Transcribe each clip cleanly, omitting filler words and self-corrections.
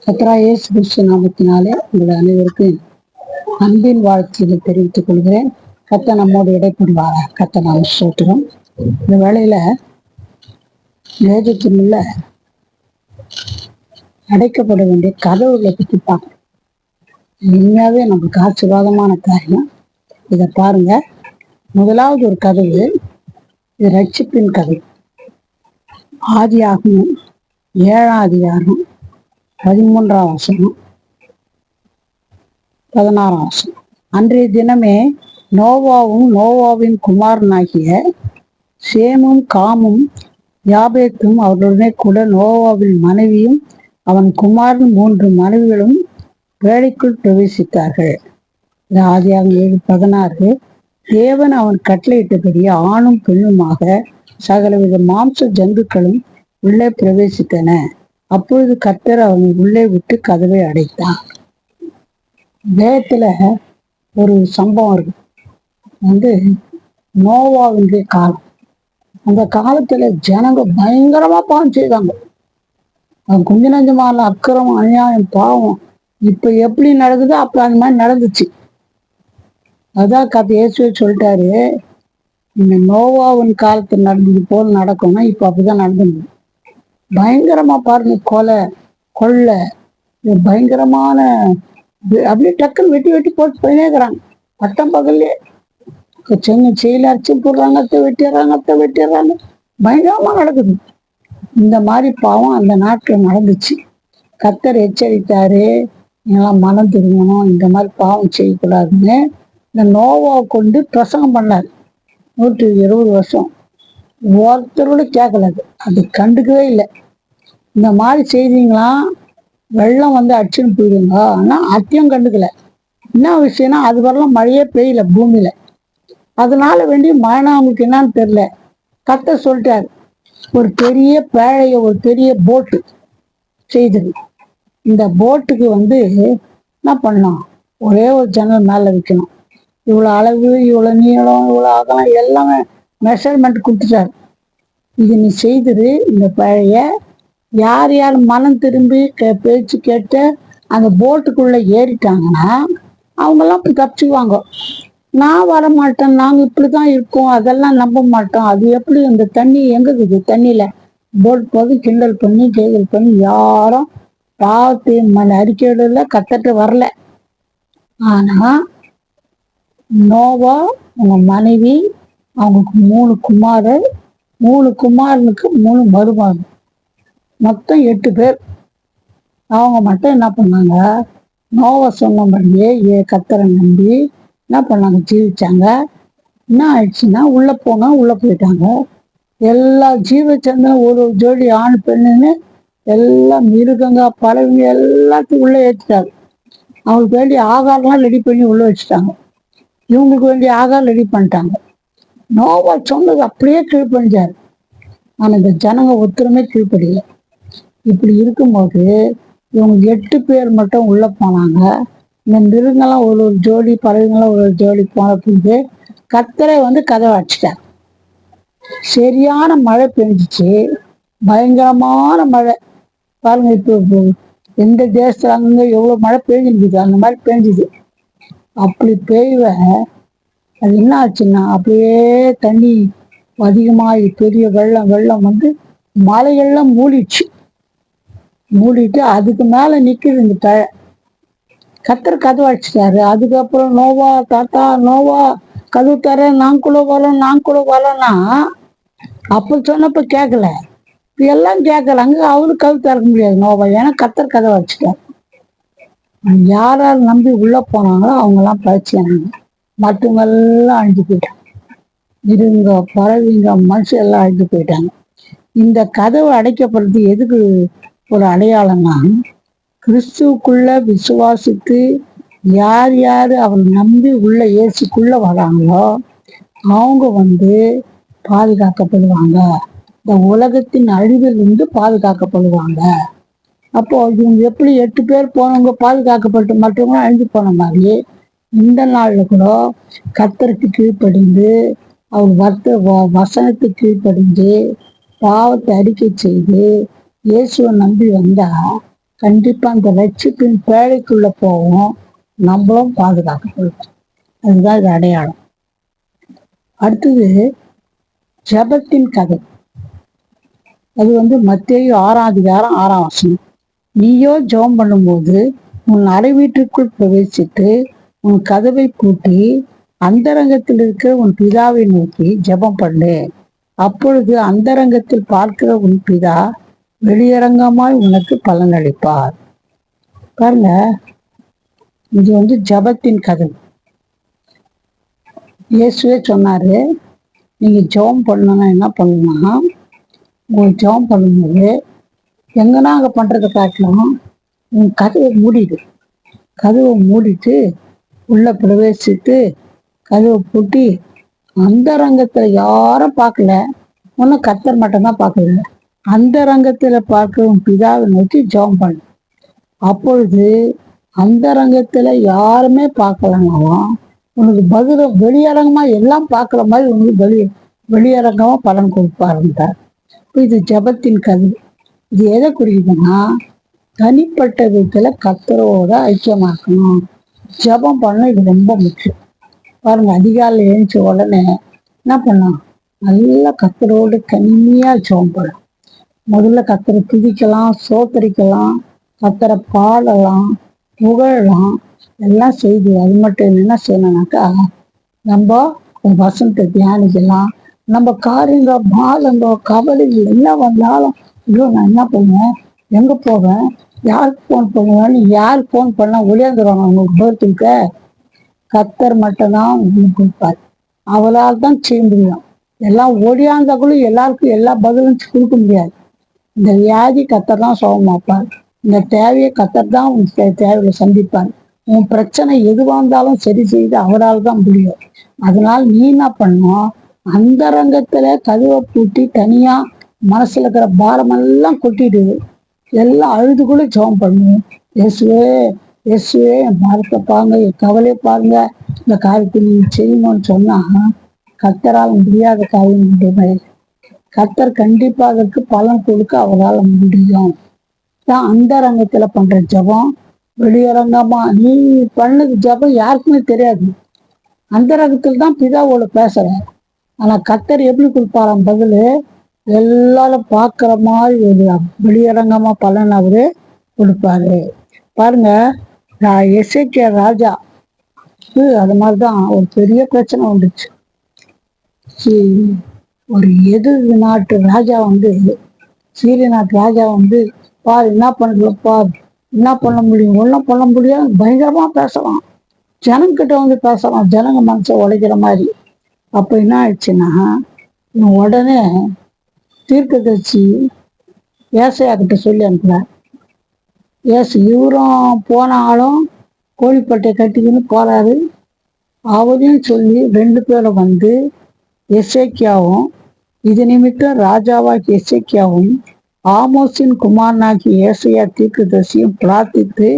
கர்த்தராகிய இயேசு கிறிஸ்து நாமத்தினாலே உங்கள் அனைவருக்கும் அன்பின் வாழ்த்துக்களை தெரிவித்துக் கொள்கிறேன். கர்த்தர் நம்மோடு இடைப்படுவார. கர்த்தர் நாம் ஸ்தோத்திரம். இந்த வேளையில வேதத்திலுள்ள அடைக்கப்பட வேண்டிய கதவுகளை பற்றி பார்க்கணும். உண்மையாவே நமக்கு ஆசீர்வாதமான காரியம். இதை பாருங்க. முதலாவது ஒரு கதவு, இது ரட்சிப்பின் கதவு. ஆதியாகமம் 7ஆம் அதிகாரம் 13ஆம் வசனம் 16ஆம் வசனம். அன்றைய தினமே நோவாவும் நோவாவின் குமாரனாகிய சேமும் காமும் யாபேத்தும் அவர்களுடனே கூட நோவாவின் மனைவியும் அவன் குமாரன் 3 மனைவிகளும் வேலைக்குள் பிரவேசித்தார்கள். ஆதியாகமம் 7:16. தேவன் அவன் கட்டளையிட்டபடி ஆணும் பெண்ணுமாக சகலவித மாம்ச ஜந்துக்களும் உள்ளே பிரவேசித்தன. அப்பொழுது கர்த்தர் அவனை உள்ளே விட்டு கதவை அடைத்தான். வேதத்துல ஒரு சம்பவம் இருக்கு. நோவாவினுடைய காலம். அந்த காலத்துல ஜனங்க பயங்கரமா பாவம் செய்தாங்க. கொஞ்ச நஞ்சமான அக்கிரமம், அநியாயம், பாவம் இப்ப எப்படி நடக்குதோ அப்ப அந்த மாதிரி நடந்துச்சு. அதான் கதை இயேசுவே சொல்லிட்டாரு, இந்த நோவாவின் காலத்துல நடந்தது போல் நடக்கும்னா இப்ப அப்படிதான் நடந்தது. பயங்கரமா பாருங்க, கொலை கொள்ளை, பயங்கரமான அப்படியே டக்குன்னு வெட்டி வெட்டி போட்டு போயினேக்கிறாங்க. பட்டம் பகல்லே செயல அரைச்சி போடுறாங்க, வெட்டிடுறாங்க. பயங்கரமா நடக்குது. இந்த மாதிரி பாவம் அந்த நாட்டில் நடந்துச்சு. கர்த்தர் எச்சரித்தாரு, நீங்களாம் மனம் திரும்பணும், இந்த மாதிரி பாவம் செய்யக்கூடாதுன்னு. இந்த நோவாவை கொண்டு பிரசங்கம் பண்ணார். 120 வருஷம் ஒருத்தரோட கேட்கல. அது கண்டுக்கவே இல்லை. இந்த மாதிரி செய்தீங்களாம் வெள்ளம் வந்து அடிச்சுன்னு போயிடுங்க. ஆனா அத்தியம் கண்டுக்கல. என்ன விஷயம்னா அது வரலாம் மழையே பெய்யல பூமியில. அதனால வேண்டி மழை அவங்களுக்கு என்னன்னு தெரியல. கர்த்தர் சொல்லிட்டாரு, ஒரு பெரிய பேழைய, ஒரு பெரிய போட்டு செய்தது. இந்த போட்டுக்கு என்ன பண்ணலாம், ஒரே ஒரு ஜன்னல் மேல வைக்கணும். இவ்வளோ அளவு, இவ்வளோ நீளம், இவ்வளோ அகலம் எல்லாமே மெஷர்மெண்ட் கொடுத்துட்டாரு. இது நீ செய்தது. இந்த பழைய யார் யார் மனம் திரும்பி பேச்சு கேட்டு அந்த போட்டுக்குள்ள ஏறிட்டாங்கன்னா அவங்கெல்லாம் தப்பிச்சுக்குவாங்க. நான் வரமாட்டேன், நாங்கள் இப்படிதான் இருக்கோம், அதெல்லாம் நம்ப மாட்டோம். அது எப்படி இந்த தண்ணி எங்க இருக்குது, தண்ணியில போட் போது கிண்டல் பண்ணி கேதல் பண்ணி யாரும் பாவத்தை அறிக்கையில கத்தட்டு வரல. ஆனா நோவா, அவங்க மனைவி, அவங்களுக்கு 3 குமாரர், 3 குமாரனுக்கு 3 மருமகன், மொத்தம் 8 பேர். அவங்க மட்டும் என்ன பண்ணாங்க, நோவா சொன்னபடியே கர்த்தரை நம்பி என்ன பண்ணாங்க, ஜீவிச்சாங்க. என்ன ஆயிடுச்சுன்னா உள்ள போயிட்டாங்க. எல்லா ஜீவச்சந்தன ஒரு ஜோடி ஆண் பெண்ணுன்னு எல்லாம் மிருகங்க, பறவைங்க எல்லாத்தையும் உள்ள ஏற்றிட்டாங்க. அவங்களுக்கு வேண்டிய ஆகாரம்லாம் ரெடி பண்ணி உள்ள வச்சுட்டாங்க. இவங்களுக்கு வேண்டிய ஆகாரம் ரெடி பண்ணிட்டாங்க. நோவா சொன்னது அப்படியே கீழ்ப்படிஞ்சாரு. ஆனா இந்த ஜனங்க ஒருத்தருமே கீழ்ப்படியல. இப்படி இருக்கும்போது இவங்க 8 பேர் மட்டும் உள்ள போனாங்க. இந்த மிருகங்கள்லாம் ஒரு ஜோடி, பறவைங்களாம் ஒரு ஜோடி போன போது கர்த்தரை கதவை அடிச்சிட்டார். சரியான மழை பெஞ்சிச்சு, பயங்கரமான மழை. பாருங்க, இப்போ எந்த தேசத்துல அங்க எவ்வளவு மழை பெஞ்சிருக்குது, அந்த மாதிரி பெஞ்சுது. அப்படி பெய்வ அது என்ன ஆச்சுன்னா அப்படியே தண்ணி அதிகமாகி பெரிய வெள்ளம் மலைகள்லாம் மூடிட்டு அதுக்கு மேல நிக்குது இந்த தழை. கர்த்தர் கதவு அடிச்சிட்டாரு. அதுக்கப்புறம் நோவா, தாத்தா நோவா கதவு தர, நான் கூட வரலன்னா அப்ப சொன்னப்ப கேட்கல, இப்ப எல்லாம் கேட்கறாங்க. அவரு கதவு திறக்க முடியாது நோவா, ஏன்னா கர்த்தர் கதவு அடிச்சிட்டாரு. யார் நம்பி உள்ள போனாங்களோ அவங்கெல்லாம் பழிச்சாங்க. மற்றவங்கெல்லாம் அழிஞ்சு போயிட்டாங்க. இருங்க, பறவைங்க, மனுஷன் எல்லாம் அழிஞ்சு போயிட்டாங்க. இந்த கதவு அடைக்கப்படுறது எதுக்கு ஒரு அடையாளம்னா, கிறிஸ்துக்குள்ள விசுவாசித்து யார் யாரு அவர் நம்பி உள்ள இயேசுக்குள்ள வராங்களோ அவங்க பாதுகாக்கப்படுவாங்க. இந்த உலகத்தின் அழிவிலிருந்து பாதுகாக்கப்படுவாங்க. அப்போ இவங்க எப்படி 8 பேர் போனவங்க பாதுகாக்கப்பட்டு மற்றவங்க அழிஞ்சு போன மாதிரி இந்த நாள்ல கூட கர்த்தருக்கு கீழ்ப்படிந்து அவர் வசனத்துக்கு கீழ்ப்படிந்து பாவத்தை அறிக்கை செய்து இயேசுவை நம்பி வந்தா கண்டிப்பா அந்த ரட்சிப்பின் பேழைக்குள்ள போவோம், நம்மளும் பாதுகாக்கப்படுவோம். அதுதான் இது அடையாளம். அடுத்தது ஜெபத்தின் கதை. அது மத்தேயு 6 6 நீயோ ஜெபம் பண்ணும்போது உன் அறை வீட்டிற்குள் பிரவேசித்து உன் கதவை பூட்டி அந்தரங்கத்தில் இருக்கிற உன் பிதாவை நோக்கி ஜெபம் பண்ணு. அப்பொழுது அந்தரங்கத்தில் பார்க்கிற உன் பிதா வெளியரங்கமாய் உனக்கு பலனளிப்பார். பாருங்க, இது ஜெபத்தின் கதை. இயேசுவே சொன்னாரு, நீங்க ஜெபம் பண்ணணும்னா என்ன பண்ணணும்னா, உங்களுக்கு ஜெபம் பண்ணும்போது எங்கன்னா அங்கே பண்றதை காட்டலாம், உன் கதவை மூடிட்டு உள்ள பிரவேசித்து கதவை பூட்டி அந்த ரங்கத்துல யாரும் பார்க்கல, ஒன்னும் கர்த்தர் மட்டும்தான் பார்க்கல, அந்த ரங்கத்துல பார்க்க உன் பிதாவை நோக்கி ஜெபம் பண்ணு. அப்பொழுது அந்த ரங்கத்துல யாருமே பார்க்கலனாலும் உனக்கு பதில வெளியரங்கமா எல்லாம் பார்க்குற மாதிரி உனக்கு வெளியரங்கமா பலன் கொடுப்பாருந்தார். இது ஜெபத்தின் கதை. இது எதை குறிக்குதுன்னா, தனிப்பட்ட விதத்துல கர்த்தரோட ஐக்கியமாக்கணும், ஜெபம் பண்ண. இது ரொம்ப முக்கியம். பாருங்க, அதிகாலையில் எழுந்த உடனே என்ன பண்ணலாம், நல்லா கர்த்தரோடு தனிமையா ஜெபம் பண்ணலாம். முதல்ல கர்த்தரை துதிக்கலாம், சோத்தரிக்கலாம், கர்த்தரை பாடலாம், புகழலாம், எல்லாம் செய்து அது மட்டும் என்ன செய்யணும்னாக்கா, நம்ம வசனத்தை தியானிக்கலாம். நம்ம காரியங்கள் பாலங்கள் கவலைகள் எல்லாம் வந்தாலும், ஐயோ நான் என்ன பண்ணுவேன், எங்க போவேன், யாருக்கு ஃபோன் பண்ணுவேன்னு யார் ஃபோன் பண்ணா ஒளியாந்துருவாங்க உங்களுக்கு பேர்த்துக்க. கர்த்தர் மட்டும்தான் உங்களுக்கு கொடுப்பார். அவளால் தான் செய்ய முடியும். எல்லாம் ஒடியாந்தா கூட எல்லாருக்கும் எல்லா பதிலும் கொடுக்க முடியாது. இந்த வியாதி கர்த்தர் தான் சுகமாப்பார். இந்த தேவையை கர்த்தர் தான் உன் தேவையை சந்திப்பார். உன் பிரச்சனை எதுவாக இருந்தாலும் சரி செய்து அவரால் தான் முடியும். அதனால நீ என்ன பண்ணும், அந்த ரங்கத்துல கதவை பூட்டி தனியா மனசுல இருக்கிற பாரமெல்லாம் கொட்டிடு, எல்லாம் அழுது கூட ஜெபம் பண்ணு. இயேசுவே இயேசுவே என் பாரத்தை பாருங்க, என் கவலையை பாருங்க, இந்த காரியத்தை நீங்க செய்யணும்னு சொன்னா கர்த்தரால் முடியாத காரியம் முடியுமே. கர்த்தர் கண்டிப்பா அதற்கு பலன் கொடுக்க அவரால் முடியும். தான் அந்த ரங்கத்துல பண்ற ஜெபம் வெளியரங்கமா நீ பண்ணது ஜெபம் யாருக்குமே தெரியாது. அந்த ரகத்துல தான் பிதாவோட பேசுற. ஆனா கர்த்தர் எப்படி கொடுப்பாராம் பதிலு, எல்லாரும் பார்க்குற மாதிரி ஒரு வெளியரங்கமா பலன் அவரு கொடுப்பாரு. பாருங்க, எசேக்கியா ராஜா அது மாதிரிதான் ஒரு பெரிய பிரச்சனை வந்துச்சு. ஒரு நாட்டு ராஜா சீரிய நாட்டு ராஜா பாரு என்ன பண்றப்பா, என்ன பண்ண முடியும், ஒன்றும் பண்ண முடியாது, பயங்கரமா பேசலாம், ஜனங்கிட்ட பேசலாம், ஜனங்க மனசை உடைக்கிற மாதிரி. அப்ப என்ன ஆயிடுச்சுன்னா, உடனே தீர்க்கதரிசி ஏசையா கிட்ட சொல்லி அனுப்புறார். இவரும் போனாலும் கோழிப்பட்டை கட்டிக்கின்னு போறாரு. அவரையும் சொல்லி 2 பேரும் எசேக்கியாவும் இது நிமித்தம் ராஜாவாகி எசேக்கியாவும் ஆமோஸின் குமாரனாகி ஏசையா தீர்க்கதரிசியும் பிரார்த்தித்து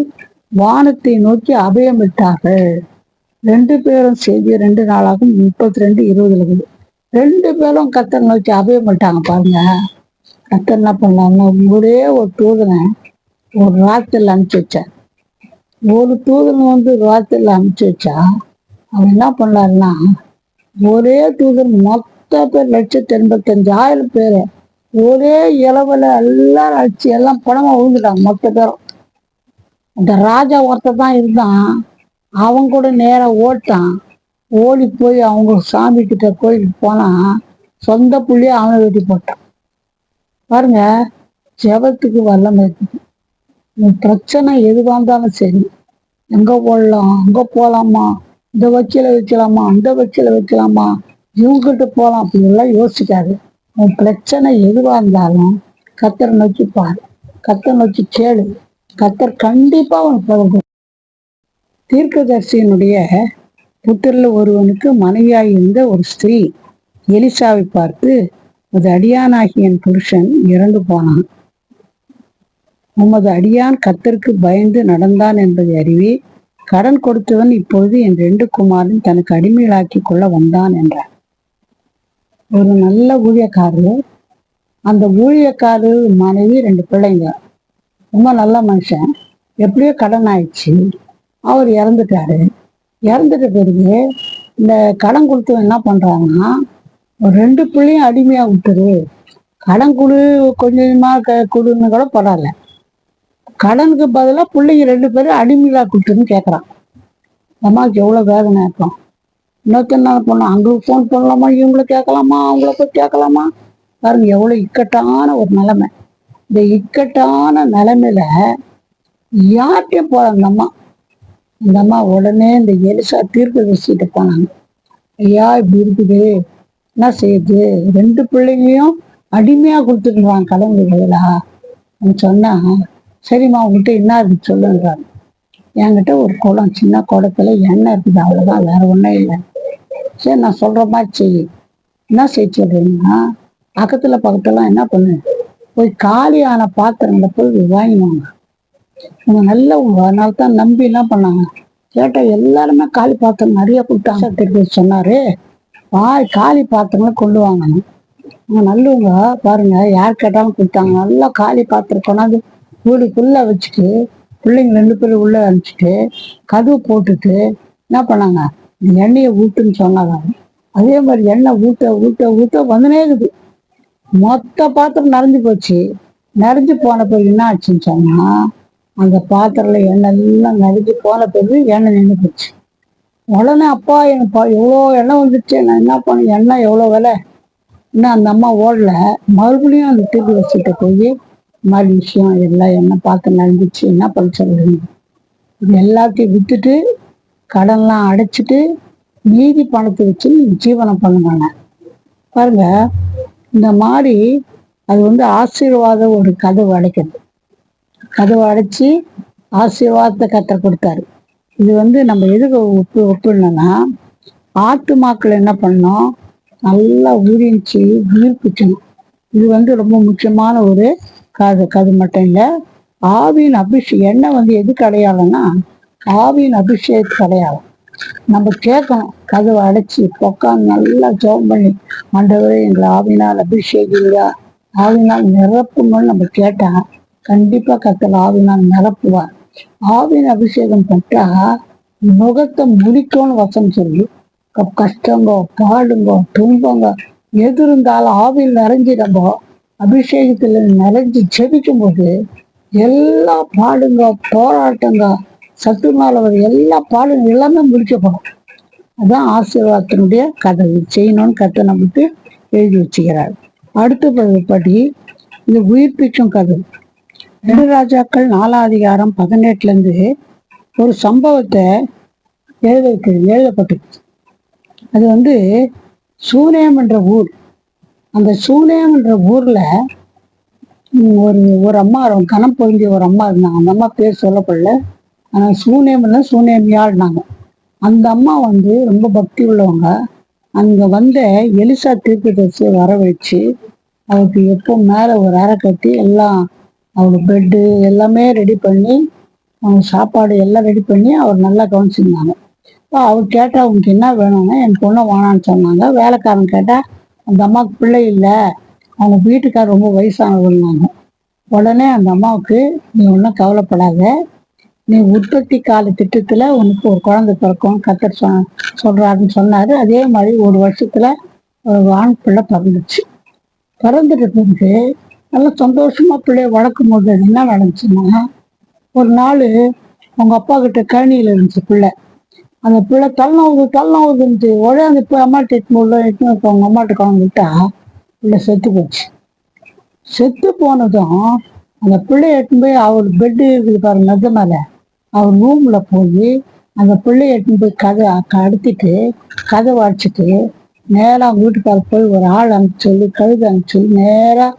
வானத்தை நோக்கி அபயமிட்டார்கள். 2 பேரும் செய்தி 2 நாளாகும் 32:20 2 பேரும் கர்த்தர் நோக்கி அபயமிட்டாங்க. பாருங்க, கர்த்தர் என்ன பண்ணாங்கன்னா, ஒரே ஒரு தூதனை ஒரு ராத்திரில அனுப்பிச்சு வச்சார். ஒரு தூதன் ராத்திரில அனுப்பிச்சு வச்சா அவன் என்ன பண்ணாருன்னா, ஒரே தூதன் மொத்த பேர் 185,000 பேரு ஒரே இளவல எல்லாரும் அடிச்சு எல்லாம் பணமா விழுந்துட்டாங்க மொத்த பேரும். அந்த ராஜா ஒருத்தர் தான் இருந்தான். அவன் கூட நேரா ஓட்டான். ஓடி போய் அவங்க சாமி கிட்ட கோயிலுக்கு போனா சொந்த புள்ளிய அவனை வெட்டி போட்டான். பாருங்க, ஜெபத்துக்கு வல்லமை இருக்குது. பிரச்சனை எதுவாக இருந்தாலும் சரி, எங்க போடலாம், அங்க போகலாமா, இந்த வக்கீல வைக்கலாமா, அந்த வக்கீல வைக்கலாமா, இவங்கிட்ட போகலாம், அப்படிலாம் யோசிக்காது. உன் பிரச்சனை எதுவாக இருந்தாலும் கர்த்தரை நோக்கி பாரு, கர்த்தரை நோக்கி கேளு, கர்த்தர் கண்டிப்பா உனக்கு பலன். தீர்க்கதரிசியினுடைய புத்திரில் ஒருவனுக்கு மனைவியாய் இருந்த ஒரு ஸ்திரீ எலிசாவை பார்த்து, அது அடியானாகிய என் புருஷன் இறந்து போனான், உமது அடியான் கர்த்தருக்கு பயந்து நடந்தான் என்பதை அறிவி, கடன் கொடுத்தவன் இப்பொழுது என் 2 குமாரன் தனக்கு அடிமைகளாக்கி கொள்ள வந்தான் என்றார். ஒரு நல்ல ஊழியக்காரரு, அந்த ஊழியக்காரரு மனைவி 2 பிள்ளைங்க. ரொம்ப நல்ல மனுஷன். எப்படியோ கடன் ஆயிடுச்சு. அவர் இறந்துட்டாரு. இறந்துட்ட பிறகு இந்த கடன் கொடுத்தவன் என்ன பண்றாங்கன்னா, ஒரு 2 பிள்ளையும் அடிமையா விட்டுரு, கடன் குடு, கொஞ்சமா கொடுன்னு கூட பரவாயில்ல, கடனுக்கு பதிலாக பிள்ளைங்க 2 பேரும் அடிமையா கொடுத்துன்னு கேட்குறான். அம்மாவுக்கு எவ்வளோ வேதனை இருக்கும். இன்னொருத்தர் என்ன பண்ணோம், அவங்களுக்கு ஃபோன் பண்ணலாமா, இவங்களை கேட்கலாமா, அவங்கள போய் கேட்கலாமா, பாருங்க எவ்வளோ இக்கட்டான ஒரு நிலைமை. இந்த இக்கட்டான நிலைமையில யார்கிட்டையும் போற அந்த அம்மா உடனே இந்த எலிசா தீர்க்கதரிசிட்டு போனாங்க. ஐயா இப்படி இருக்குது, என்ன செய்யுது, 2 பிள்ளைங்களையும் அடிமையா கொடுத்துருவாங்க கடவுளுங்களா சொன்னா, சரிம்மா உங்ககிட்ட என்ன இருக்கு சொல்லுன்றாங்க. என்கிட்ட ஒரு குடம், சின்ன குடத்துல எண்ணெய் இருக்குது, அவ்வளவுதான், வேற ஒன்றும் இல்லை. சரி நான் சொல்ற மாதிரி செய். என்ன செய்ய சொல்றீங்கன்னா, பக்கத்துல என்ன பண்ணு, போய் காலியான பாத்திரங்களை போய் வாங்கினாங்க. அவங்க நல்லவங்க, அதனால தான் நம்பி என்ன பண்ணாங்க, கேட்டா எல்லாருமே காலி பாத்திரம் நிறைய கொடுத்தாங்க. திருப்பி சொன்னாரு, காலி பாத்திரங்களை கொண்டு வாங்கணும். அவங்க நல்லவங்க பாருங்க, யார் கேட்டாலும் கொடுத்தாங்க. நல்லா காலி பாத்திரம் கொண்டாந்து வீடுக்குள்ள வச்சுட்டு, பிள்ளைங்க 2 பேரும் உள்ள அனுப்பிச்சிட்டு, கதவு போட்டுட்டு என்ன பண்ணாங்க, இந்த எண்ணெயை ஊட்டுன்னு சொன்னாங்க. அதே மாதிரி எண்ணெய் ஊட்ட ஊட்ட ஊட்ட வந்துனே இருக்குது. மொத்த பாத்திரம் நிறைஞ்சு போச்சு. நிறைஞ்சு போன பிறகு என்ன ஆச்சுன்னு சொன்னா, அந்த பாத்திரத்துல எண்ணெய் எல்லாம் நிறைஞ்சு போன பிறகு எண்ணெய் நின்று போச்சு. உடனே அப்பா எனக்கு எவ்வளோ எண்ணெய் வந்துச்சு, நான் என்ன பண்ண, எண்ணெய் எவ்வளோ விலை. இன்னும் அந்த அம்மா ஓடல, மறுபடியும் அந்த தூக்கி வச்சுட்டு போய் மாதிரி விஷயம் எல்லாம் எண்ணெய் பார்த்து நடந்துச்சு, என்ன பண்ண சொல்றீங்க, இது எல்லாத்தையும் வித்துட்டு கடன்லாம் அடைச்சிட்டு மீதி பணத்தை வச்சு ஜீவனம் பண்ணுவாங்க. பாருங்க, இந்த மாதிரி அது ஆசீர்வாத ஒரு கதவு அடைக்கிறது. கதவை அடைச்சி ஆசீர்வாதத்தை கத்த கொடுத்தாரு. இது நம்ம எதுக்கு ஒப்பிடணும்னா, ஆத்துமாக்கள் என்ன பண்ணோம், நல்லா ஊறிச்சு உயிர்ப்பிச்சணும். இது ரொம்ப முக்கியமான ஒரு கது மட்டும் இல்லை, ஆவியின் அபிஷேகம். எண்ணெய் எதுக்கு அடையாளம்னா, ஆவியின் அபிஷேகத்துக்கு அடையாளம். நம்ம கேட்கணும், கதவை அடைச்சி உட்காந்து நல்லா ஜெபம் பண்ணி, ஆண்டவரே எங்களை ஆவினால் அபிஷேகிங்களா, ஆவினால் நிரப்புங்கன்னு நம்ம கேட்டா கண்டிப்பா கர்த்தர் ஆவினால் நிரப்புவார். ஆவின் அபிஷேகம் பட்டா முகத்தை முடிக்கும்னு வசனம் சொல்லி, கஷ்டங்கோ பாடுங்கோ துன்பங்க எது இருந்தாலும் ஆவியில் நிறைஞ்சி நம்ம அபிஷேகத்துல நிறைஞ்சு ஜெபிக்கும் போது எல்லா பாடுங்க போராட்டங்க சத்துருனால எல்லா பாடும் எல்லாமே முடிக்கப்படும். அதான் ஆசீர்வாதத்தினுடைய கதவு செய்யணும்னு கர்த்தர் நமக்கு எழுதி வச்சுக்கிறார். அடுத்த படி இந்த உயிர்ப்பிக்கும் கதவு. 2 ராஜாக்கள் 4ஆம் அதிகாரம் 18 ஒரு சம்பவத்தை எழுதப்பட்டிருக்கு. அது சூனேம் என்ற ஊர். அந்த சூனேம் என்ற ஊர்ல ஒரு அம்மா, கனம் பொருந்திய ஒரு அம்மா இருந்தாங்க. அந்த அம்மா பேர் சொல்லப்படல, ஆனால் சூனேம்னா சூனேமியாள்னாங்க. அந்த அம்மா ரொம்ப பக்தி உள்ளவங்க. அங்க எலிசா தீர்க்கதரிசியை வர வச்சு அவருக்கு எப்போ மேல ஒரு அறை கட்டி எல்லாம் அவளுக்கு பெட்டு எல்லாமே ரெடி பண்ணி, அவங்க சாப்பாடு எல்லாம் ரெடி பண்ணி அவர் நல்லா கவனிச்சிருந்தாங்க. அவர் கேட்டா அவங்களுக்கு என்ன வேணும்னா, என் பொண்ணை வானான்னு சொன்னாங்க. வேலைக்காரன் கேட்டா அந்த அம்மாவுக்கு பிள்ளை இல்லை, அவங்க வீட்டுக்கார் ரொம்ப வயசானவங்கன்னாங்க. உடனே அந்த அம்மாவுக்கு, நீ ஒன்றும் கவலைப்படாத, நீ உற்பத்தி கால திட்டத்துல உனக்கு ஒரு குழந்தை பிறக்கும் கர்த்தர் சொல்றாருன்னு சொன்னாரு. அதே மாதிரி ஒரு வருஷத்துல ஒரு ஆண் பிள்ளை பிறந்துச்சு. பிறந்துட்ட பிறகு நல்லா சந்தோஷமா பிள்ளைய வளர்க்கும் போது என்ன நடந்துச்சுன்னா, ஒரு நாள் அவங்க அப்பா கிட்ட கழனியில இருந்துச்சு பிள்ளை. அந்த பிள்ளை தள்ளனவுதுன்ட்டு உடனே அந்த அம்மாட்ட அவங்க அம்மாட்ட குழந்தைட்டா பிள்ளை செத்து போச்சு. செத்து போனதும் அந்த பிள்ளைய எடுத்துன்னு போய் அவர் பெட்டு இருக்குது பாருங்க மெத்த மேல, அவர் ரூம்ல போய் அந்த பிள்ளைய எடுத்துன்னு போய் அடுத்திட்டு கதவை அடிச்சுட்டு நேராக அவங்க வீட்டுக்கார போய் ஒரு ஆள் அனுப்பிச்சு சொல்லி கழுதை அனுப்பிச்சு சொல்லி நேராக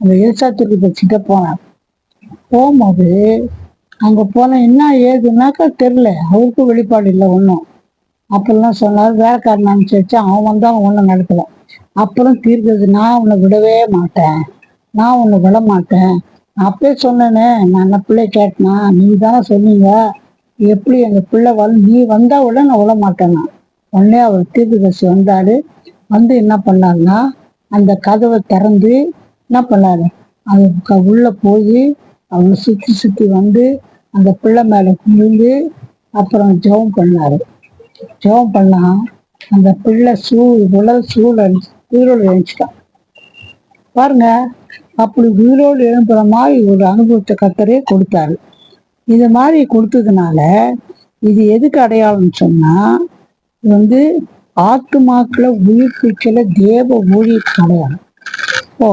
அந்த எலிசா தீர்க்கதரிசிட்ட போனார். போகும்போது அங்க போன என்ன ஏதுனாக்கா தெரியல, அவருக்கும் வெளிப்பாடு இல்லை ஒன்றும். அப்பெல்லாம் சொன்னார், வேலைக்காரன் அனுப்பிச்சு வச்சு அவன் வந்தால் ஒன்றும் நடக்கல. அப்புறம் தீர்க்கது, நான் உன்னை விடவே மாட்டேன், நான் உன்னை விட மாட்டேன். அப்பயே சொன்னேனே, நான் என்ன பிள்ளை கேட்டேனா, நீ தானே சொன்னீங்க, எப்படி எங்கள் பிள்ளை நீ வந்தா விட நான் விட மாட்டேன்னா. உடனே அவர் தீர்க்கதரிசி வந்தாரு. என்ன பண்ணாருன்னா, அந்த கதவை திறந்து என்ன பண்ணாரு, அது உள்ள போய் அவங்க சுற்றி சுற்றி வந்து அந்த பிள்ளை மேலே குவிந்து அப்புறம் ஜெபம் பண்ணாரு. ஜெபம் பண்ணா அந்த பிள்ளை உடல் உயிரோடு எழுந்துட்டான். பாருங்க, அப்படி உயிரோடு எழும்புற மாதிரி ஒரு அனுபவத்தை கர்த்தரே கொடுத்தாரு. இது மாதிரி கொடுத்ததுனால இது எதுக்கு அடையாளம்னு சொன்னா, வந்து ஆத்துமாக்களை உயிர்ப்பிக்கல தேவ ஊழியத்துக்கு அடையாளம். இப்போ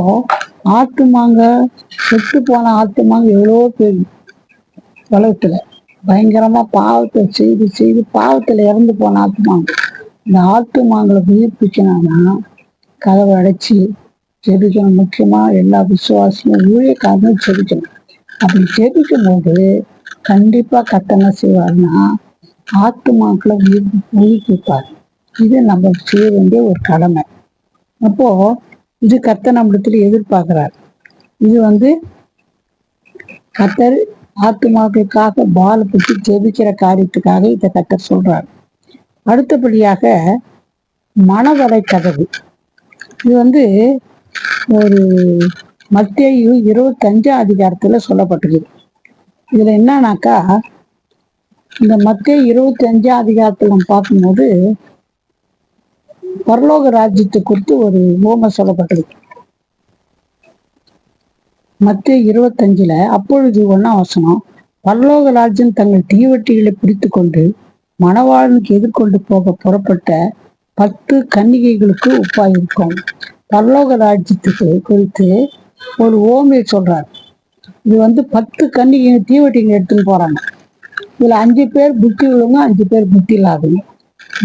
ஆத்துமாங்க, செத்து போன ஆத்துமாங்க எவ்வளோ பேர் உலகத்துல பயங்கரமா பாவத்தை செய்து செய்து பாவத்துல இறந்து போன ஆத்துமாங்க. இந்த ஆத்துமாங்களை உயிர்ப்பிக்கணும்னா கதவை அடைச்சி ஜெபிக்கணும். முக்கியமா எல்லா விசுவாசியும் ஊழியக்காரனும் ஜெபிக்கணும். அப்படி ஜெபிக்கும் போது கண்டிப்பா கர்த்தர் என்ன செய்வாருன்னா ஆத்துமாக்களை உயிர்ப்பிப்பார். இது நம்ம செய்ய வேண்டிய ஒரு கடமை. அப்போ இது கர்த்தர் நம்மிடத்துல எதிர்பார்க்கிறார். இது கர்த்தர் ஆத்துமாக்களுக்காக பாலப்பட்டு ஜெபிக்கிற காரியத்துக்காக இதை கர்த்தர் சொல்றார். அடுத்தபடியாக மனவரை கதவு. இது ஒரு மத்தேயு 25ஆம் அதிகாரத்துல சொல்லப்பட்டிருக்கு. இதுல என்னன்னாக்கா, இந்த மத்தேயு 25ஆம் அதிகாரத்துல நம்ம பார்க்கும்போது பரலோக ராஜ்யத்தை குறித்து ஒரு உவமை சொல்லப்பட்டிருக்கு. மத்தேயு 25ல அப்பொழுது 1ஆம் வசனம், பரலோக ராஜ்யம் தங்கள் தீவட்டிகளை பிடித்து கொண்டு மணவாளனுக்கு எதிர்கொண்டு போக புறப்பட்ட 10 கன்னிகைகளுக்கு ஒப்பாயிருக்கும். பரலோக ராஜ்யத்துக்கு குறித்து ஒரு ஓமையை சொல்றார். இது 10 கன்னிகை தீவட்டிங்க எடுத்துன்னு போறாங்க. இதுல 5 பேர் புத்தி உள்ளவங்க, 5 பேர் புத்தி இல்லாதவங்க.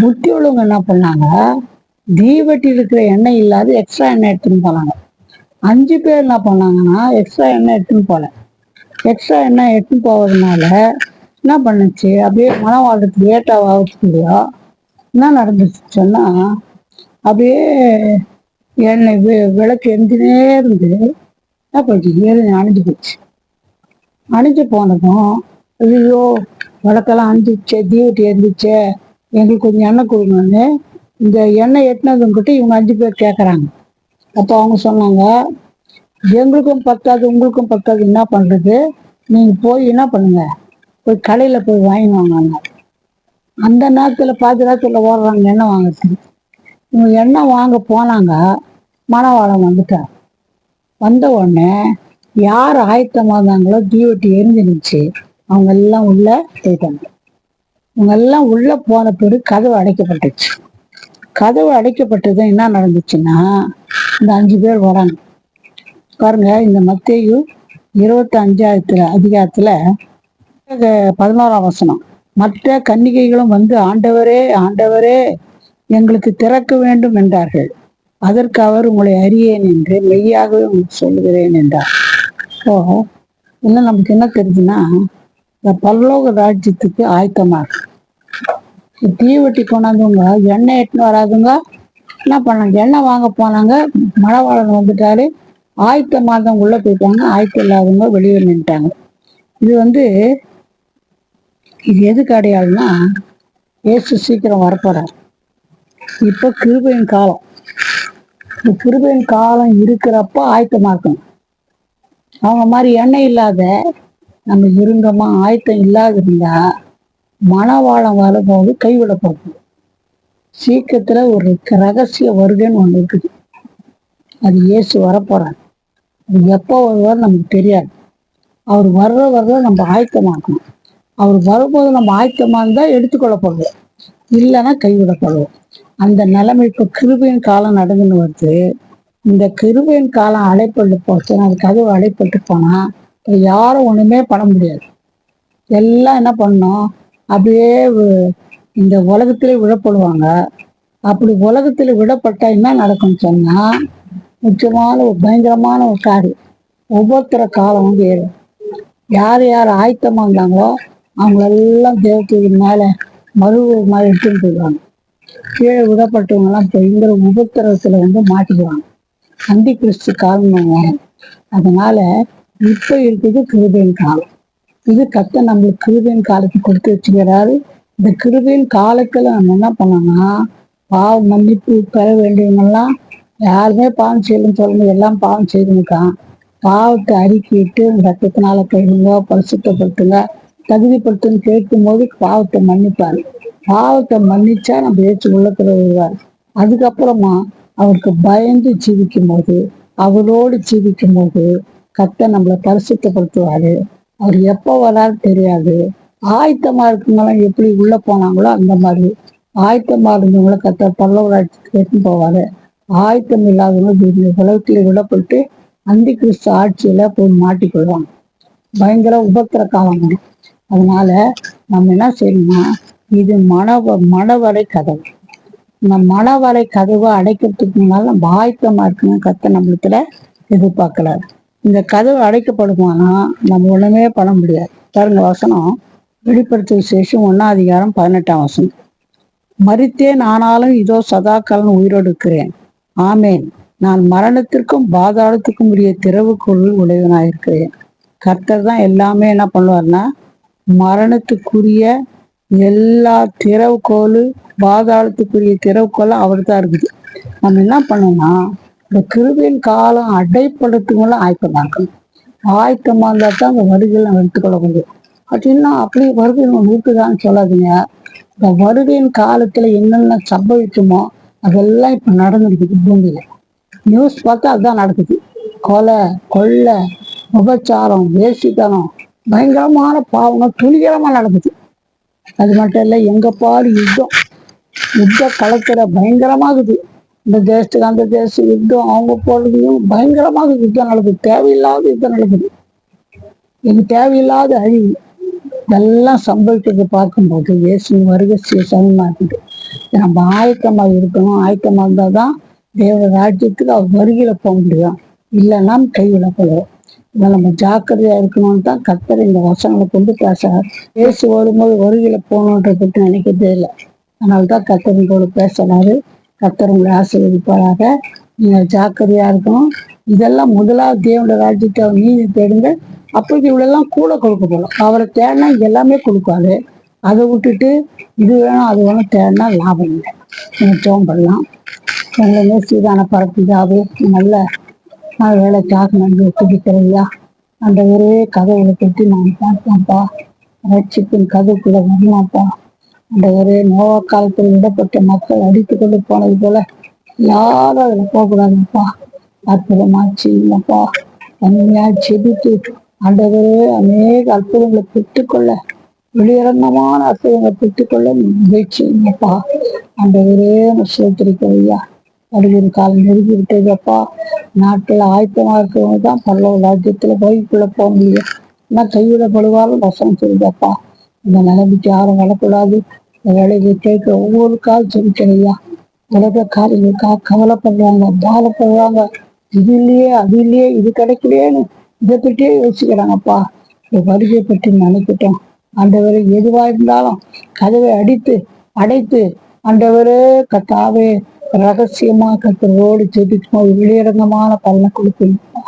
புத்தி உள்ளவங்க என்ன பண்ணாங்க, தீவட்டி இருக்கிற எண்ணெய் இல்லாத எக்ஸ்ட்ரா எண்ணெய் எடுத்துன்னு போனாங்க. 5 பேர் என்ன பண்ணாங்கன்னா எக்ஸ்ட்ரா எண்ணெய் எடுத்துன்னு போல. எக்ஸ்ட்ரா எண்ணெய் எடுத்துன்னு போவதுனால என்ன பண்ணுச்சு, அப்படியே மனம் வாழ்றதுக்கு லேட்டாக ஆகுதுலையோ என்ன நடந்துச்சு சொன்னா, அப்படியே எண்ணெய் விளக்கு எரிஞ்சுனே இருந்து என்ன போச்சு, அணைஞ்சு போச்சு. அணைஞ்சு போனதும் ஐயோ விளக்கெல்லாம் அணைஞ்சிச்சே, தீவட்டி எரிஞ்சிச்சே, எங்களுக்கு கொஞ்சம் எண்ணெய் கொடுங்கன்னு இந்த எண்ணெய் எட்டினதுங்கிட்ட இவங்க 5 பேர் கேட்குறாங்க. அப்போ அவங்க சொன்னாங்க, எங்களுக்கும் பத்தாது உங்களுக்கும் பத்தாது, என்ன பண்ணுறது, நீங்கள் போய் என்ன பண்ணுங்க, போய் கடையில் போய் வாங்கினாங்க. அந்த நேரத்தில் பாதி நேரத்தில் ஓடுறாங்க எண்ணெய் வாங்கிறதுக்கு. இவங்க எண்ணெய் வாங்க போனாங்க, மணவாளன் வந்துட்டார். வந்த உடனே யார் ஆயத்தமாக இருந்தாங்களோ தீவட்டி எரிஞ்சிருந்துச்சு, அவங்க எல்லாம் உள்ள போயிட்டாங்க. இவங்க எல்லாம் உள்ள போன பிறகு கதவு அடைக்கப்பட்டுச்சு. கதவு அடைக்கப்பட்டது என்ன நடந்துச்சுன்னா, இந்த 5 பேர் வராங்க. பாருங்க, இந்த மத்தேயு 25ஆம் அதிகாரத்துல 11ஆம் வசனம், மற்ற கன்னிகைகளும் வந்து ஆண்டவரே ஆண்டவரே எங்களுக்கு திறக்க வேண்டும் என்றார்கள். அதற்கு அவர், உங்களை அறியேன் என்று மெய்யாகவே உங்களுக்கு சொல்லுகிறேன் என்றார். இப்போ இன்னும் நமக்கு என்ன தெரிஞ்சுன்னா, இந்த பரலோக ராஜ்யத்துக்கு ஆயத்தமாக தீவட்டி கொண்டாந்தவங்க எண்ணெய் எட்டுன்னு வராதுங்க என்ன பண்ணாங்க, எண்ணெய் வாங்க போனாங்க, மணவாளன் வந்துட்டாரு, ஆயத்தமானவங்க உள்ள போயிட்டாங்க, ஆயத்தம் இல்லாதவங்க வெளியே நின்ட்டாங்க. இது எதுக்கு அடையாளம்னா, இயேசு சீக்கிரம் வரப்போறார். இப்போ கிருபையின் காலம். இந்த கிருபையின் காலம் இருக்கிறப்ப ஆயத்தமா இருக்கணும். அவங்க மாதிரி எண்ணெய் இல்லாத நம்ம இருங்கமா ஆயத்தம் இல்லாத இருந்தா மணவாளம் வரும்போது கைவிடப்படும். சீக்கிரத்துல ஒரு ரகசிய வருகைன்னு ஒண்ணு இருக்குது. அது இயேசு வரப்போறார். அது எப்போ வருவார் நமக்கு தெரியாது. அவர் வர்ற நம்ம ஆயத்தமாக்கணும். அவர் வரும்போது நம்ம ஆயத்தமா இருந்தா எடுத்துக்கொள்ளப்படுவோம், இல்லைன்னா கைவிடப்படுவோம். அந்த நிலைமை இப்போ கிருபையின் காலம் நடந்துன்னு வருது. இந்த கிருபையின் காலம் அடைப்பட்டு போச்சுன்னா, அது கதவு அடைப்பட்டு போனா யாரும் ஒண்ணுமே பண்ண முடியாது. எல்லாம் என்ன பண்ணோம், அப்படியே இந்த உலகத்திலே விடப்படுவாங்க. அப்படி உலகத்துல விடப்பட்டா என்ன நடக்கும்னு சொன்னா, முக்கியமான ஒரு பயங்கரமான ஒரு காரியம், ஒவ்வொருத்தர காலம் ஏறும். யார் யார் ஆயத்தமா இருந்தாங்களோ அவங்களெல்லாம் தேவத்துக்கு மேல மாதிரி எடுத்துன்னு போயிடுவாங்க. கீழே விடப்பட்டவங்க எல்லாம் பயங்கர உபத்திரவத்துல மாட்டிக்குவாங்க. அந்தி கிறிஸ்து காலம். அதனால இப்ப இருக்குது கிருபையின் காலம். இது கர்த்தர் நம்மளுக்கு கிருபையின் காலத்தை கொடுத்து வச்சுக்கிறாரு. இந்த கிருபையின் காலத்துல நம்ம என்ன பண்ணோம்னா, பாவ மன்னிப்பு பெற வேண்டியவங்கெல்லாம் யாருமே பாவம் செய்யலன்னு சொல்லணும், எல்லாம் பாவம் செய்துட்டான். பாவத்தை அறிக்கிட்டு ரத்தத்தினால கழுவுங்க, பரிசுத்தப்படுத்துங்க, தகுதிப்படுத்துன்னு கேட்கும் போது பாவத்தை மன்னிப்பாரு. பாவத்தை மன்னிச்சா நம்ம ஏற்று உள்ளத்துல வருவார். அதுக்கப்புறமா அவருக்கு பயந்து ஜீவிக்கும் போது, அவரோடு ஜீவிக்கும் போது கர்த்தர் நம்மளை பரிசுத்தப்படுத்துவாரு. அவர் எப்போ வராரு தெரியாது. ஆயத்தமா இருக்கவங்களாம் எப்படி உள்ள போனாங்களோ அந்த மாதிரி ஆயத்தமா இருந்தவங்களை கர்த்தர் பரலோகத்துக்கு எடுத்துன்னு போவாரு. ஆயத்தம் இல்லாதவங்க உலகத்திலே விடப்பட்டு அந்தி கிறிஸ்து ஆட்சியில போய் மாட்டிக்கொள்வாங்க. பயங்கர உபத்திர காலம் வரும். அதனால நம்ம என்ன செய்யணும்னா, இது மணவரை கதவு. இந்த மணவரை கதவை அடைக்கிறதுக்கு முன்னால நம்ம ஆயத்தமா இருக்கணும். கர்த்தர் நம்மளத்துல எதிர்பார்க்கிறார். இந்த கதவு அடைக்கப்படுமானா நம்ம ஒண்ணுமே பண்ண முடியாது. பாருங்க வசனம், வெளிப்படுத்தும் விசேஷம் 1:18. மரித்தேன், ஆனாலும் இதோ சதாகாலம் உயிரோடு இருக்கிறேன். ஆமேன். நான் மரணத்திற்கும் பாதாளத்துக்கும் உரிய திறவுகோள் உடையவனாயிருக்கிறேன். கர்த்தர் தான் எல்லாமே என்ன பண்ணுவார்னா, மரணத்துக்குரிய எல்லா திறவுகோள், பாதாளத்துக்குரிய திறவுகோள் அவர் தான் இருக்குது. நம்ம என்ன பண்ணோம்னா, இந்த கிருபையின் காலம் அடைப்படுத்துங்களும் ஆயத்தமா இருக்கணும். ஆயத்தமா இருந்தா தான் அந்த வருகையை நம்ம எடுத்துக்கொள்ள முடியும். அப்படின்னா அப்படி வருகை இருக்குதான்னு சொல்லாதீங்க. இந்த வருகையின் காலத்துல என்னென்ன சம்பவிக்குமோ அதெல்லாம் இப்ப நடந்துருக்குது பூமியில. நியூஸ் பார்த்தா அதுதான் நடக்குது. கொலை, கொள்ளை, விபச்சாரம், வேசித்தனம், பயங்கரமான பாவங்கள் துணிகரமா நடக்குது. அது மட்டும் இல்ல, எங்க பாடு யுத்த களத்துல பயங்கரமாகுது. இந்த தேசத்துக்கு அந்த தேசம் யுத்தம், அவங்க போடுறதையும் பயங்கரமாக யுத்தம் நடக்குது. தேவையில்லாத யுத்தம் நடக்குது. இது தேவையில்லாத அழிவு. இதெல்லாம் சம்பவிக்கிறத பார்க்கும்போது இயேசு வருகை சமமா இருக்குது. நம்ம ஆயத்தமா இருக்கணும். ஆயத்தமா இருந்தாதான் தேவ ராஜ்யத்துக்கு அவர் வருகையில போக முடியும். இல்லைன்னா கைவிடப்படுவோம். இதை நம்ம ஜாக்கிரதையா இருக்கணும்னு தான் கர்த்தர் இந்த வசனங்களை கொண்டு பேசுறார். இயேசு வரும்போது வருகையில போகணுன்ற பற்றி நினைக்கிறதே இல்லை. அதனால்தான் கர்த்தர் உங்களோட பேசுறாரு. கர்த்தர் உங்களை ஆசீர்வதிப்பாராக. நீங்க ஜாக்கிரதையா இருக்கணும். இதெல்லாம் முதலாவது தேவனுடைய ராஜ்யத்தை அவர் நீதி தேடுங்க. அப்போது இவ்வளெல்லாம் கூட கொடுக்க போகலாம். அவரை தேடினா எல்லாமே கொடுக்காது. அதை விட்டுட்டு இது வேணும் அது வேணும் தேடினா லாபம் இல்லை. நீங்கள் ஜெபம் பண்ணலாம். எங்களை சீதான பரப்பிதாவே நல்ல வேலைக்காக நன்றி ஒத்துக்கிறையா. அந்த ஒரே கதவுகளை பற்றி நான் பார்த்தேன்ப்பா. ரட்சிப்பின் கதைக்குள்ள வரலாம்ப்பா. அந்த ஒரே நோவா காலத்தில் விடப்பட்ட மக்கள் அடித்து கொண்டு போனது போல யாரும் அதில் போகக்கூடாதுப்பா. அற்புதமாச்சு இல்லப்பா. தனியா செபித்து ஆண்டவரே அநேக அற்புதங்களை பெற்றுக்கொள்ள, வெளியரங்கமான அற்புதங்களை பெற்றுக்கொள்ள முயற்சிப்பா. ஆண்டவரே சேர்த்திருக்கிறையா. வருகிற காலம் நெருங்கி விட்டதுப்பா. நாட்டில் ஆயத்தமா இருக்கிறவங்க தான் பரலோக ராஜ்யத்துல போய்க்குள்ள போக முடியும். ஏன்னா கைவிடப்படுவாரும் வசனம் சொல்லுதப்பா. இந்த நிலைமைக்கு யாரும் வரக்கூடாது. இந்த வேலையை கேட்க ஒவ்வொரு கால் சொல்லிக்கிறையா. உலக காரியங்களுக்காக கவலைப்படுறாங்க, பாவப்படுறாங்க. இது இல்லையே அது இல்லையே இது கிடைக்கலையேன்னு இதை பற்றியே யோசிக்கிறாங்கப்பா. வருகையை பற்றி நினைக்கிட்டோம். ஆண்டவரை எதுவா இருந்தாலும் கதவை அடைத்து ஆண்டவரே கத்தாவே ரகசியமா கத்தரோடு ஜெபிக்கும் வெளியரங்கமான பலனை கொடுப்பீங்கப்பா.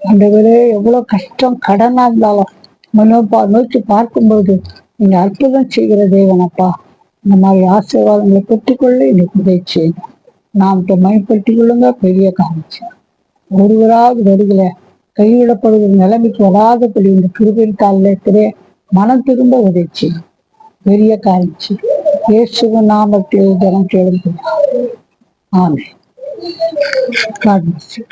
ஆண்டவரே எவ்வளவு கஷ்டம் கடனா இருந்தாலும் நோக்கி பார்க்கும்போது நீங்க அற்புதம் செய்கிற தேவனப்பா. இந்த மாதிரி ஆசீர்வாதங்களை பெற்றுக்கொள்ள இன்னைக்கு உதவி செய்யணும். நாம் மைப்படுத்திக் கொள்ளுங்க. பெரிய காமிச்சு ஒருவராவது வருகிற கைவிடப்படுகிற நிலைமைக்கு வராதபடி இந்த கிருபையின் காலத்திலே மனம் திரும்ப உதவி பெரிய காமிச்சு இயேசுவின் நாமத்தில் ஜனம் கேளுங்க. ஆமென். God bless you.